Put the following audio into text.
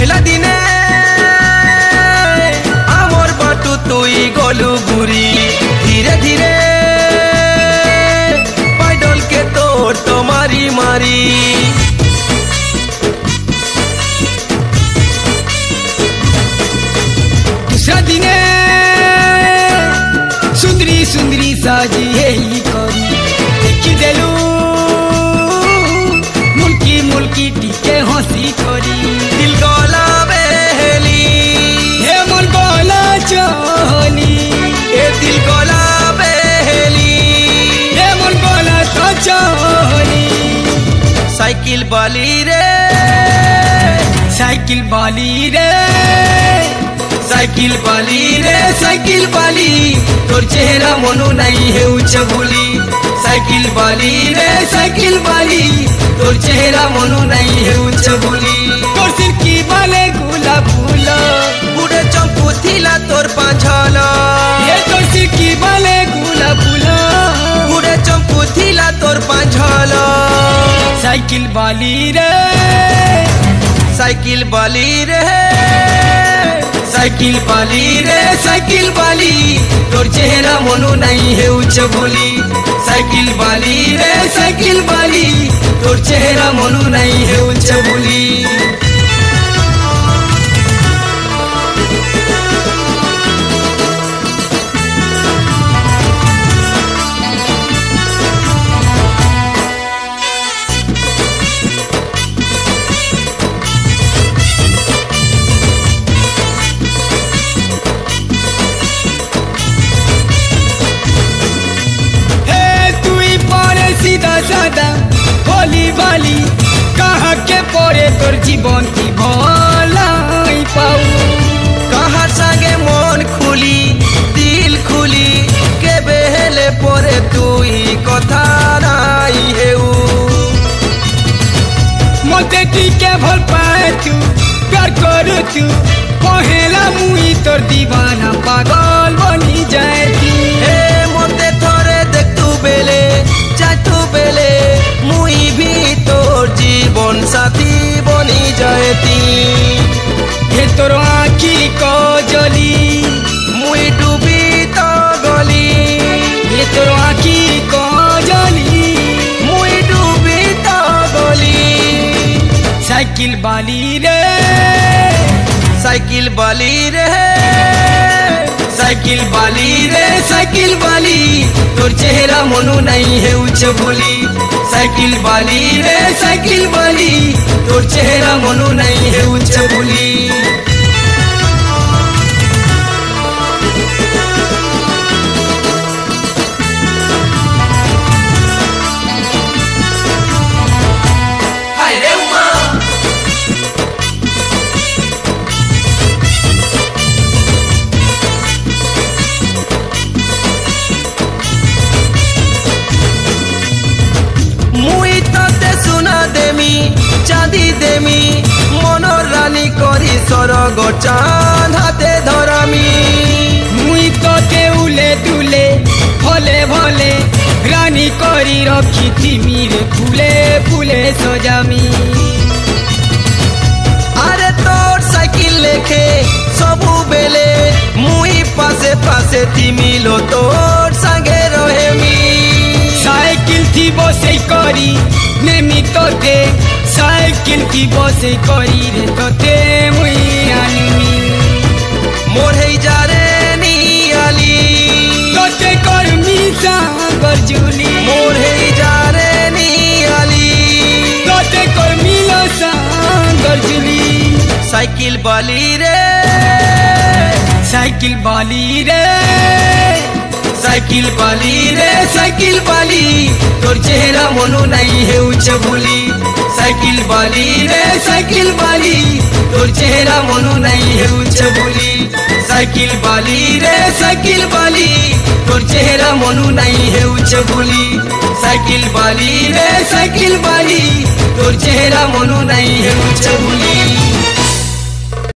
पहला दिने आमर बाटू तुई गलु घुरी धीरे धीरे पैदल के तोर तो मारी मारी दूसरा दिने सुंदरी सुंदरी साजी है करी देखी देलू मुल्की मुल्की टीके हंसी करी दिल गला बेहली हे मन गला चहली हे दिल गला बेहली हे मन गला तो चहली साइकिल बाली रे साइकिल बाली रे साइकिल बाली रे साइकिल बाली तोर चेहरा मनु नहीं है उच्च भूली साइकिल बाली रे साइकिल बाली तोर चेहरा मनु नहीं है उच्च भूली तोर सिरकी बाले गुला फूला बुढ़े चंपू थिला तोर पांझला ये तोर सिरकी बाले गुला फूला बुढ़े चंपू थिला तोर पांझला साइकिल बाली रे साइकिल बाली रे साइकिल बाली रे साइकिल बाली तोर चेहरा मनु नहीं है उच्च भूली साइकिल बाली रे साइकिल बाली तोर चेहरा मनु नहीं है उच्च भूली सीधा सादा भोली भाली कहाँ के पड़े तोर जीवन की भलाई पाऊ कहाँ संगे मन खुली दिल खुली के बेहले पड़े तुई कथा नाई हेउ मते टीके भल पाए तू प्यार करू तू पहला मुई तोर दीवाना पागल बनी जाए तू हे मते थोरे देख तू बेले तू बेले मुई भी तोर जीवन साथी बनी जाएती हे तोर आँखी को जली मुई डूबी तो गली हे तोर आँखी को जली मुई डूबी तो गली साइकिल बाली रे साइकिल बाली रे साइकिल बाली रे साइकिल बाली तोर चेहरा मनु नहीं है उच्च भूली साइकिल बाली रे साइकिल बाली तोर चेहरा मनु नहीं है उच्च भूली चाँदी देमी मनोर रानी करी सरग चाँद हाथे धरामी मुई तो देउले दुले भले भले रानी करी रखी थिमी रे फूले फूले सजामी अरे तोर साइकिल लेखे सबु बेले मुई पासे पासे थिमी लो तोर संगे रहेमी साइकिल थी बसे करी नेमी तोते साइकिल की बसे करी रे तोते मुई आनुमी मोर है जा रे नियाली तोते कर मीसा गरजुली मोर है जा रे नियाली तोते कर मिलो सा गरजुली साइकिल बाली रे साइकिल बाली रे साइकिल बाली रे साइकिल बाली तोर चेहरा मनु नहीं है उच्च भूली साइकिल बाली रे साइकिल बाली तोर चेहरा मनु नहीं है उच्च भूली साइकिल बाली रे साइकिल बाली तोर चेहरा मनु नहीं है उच्च भूली साइकिल बाली रे साइकिल बाली तोर चेहरा मनु नहीं है उच्च भूली।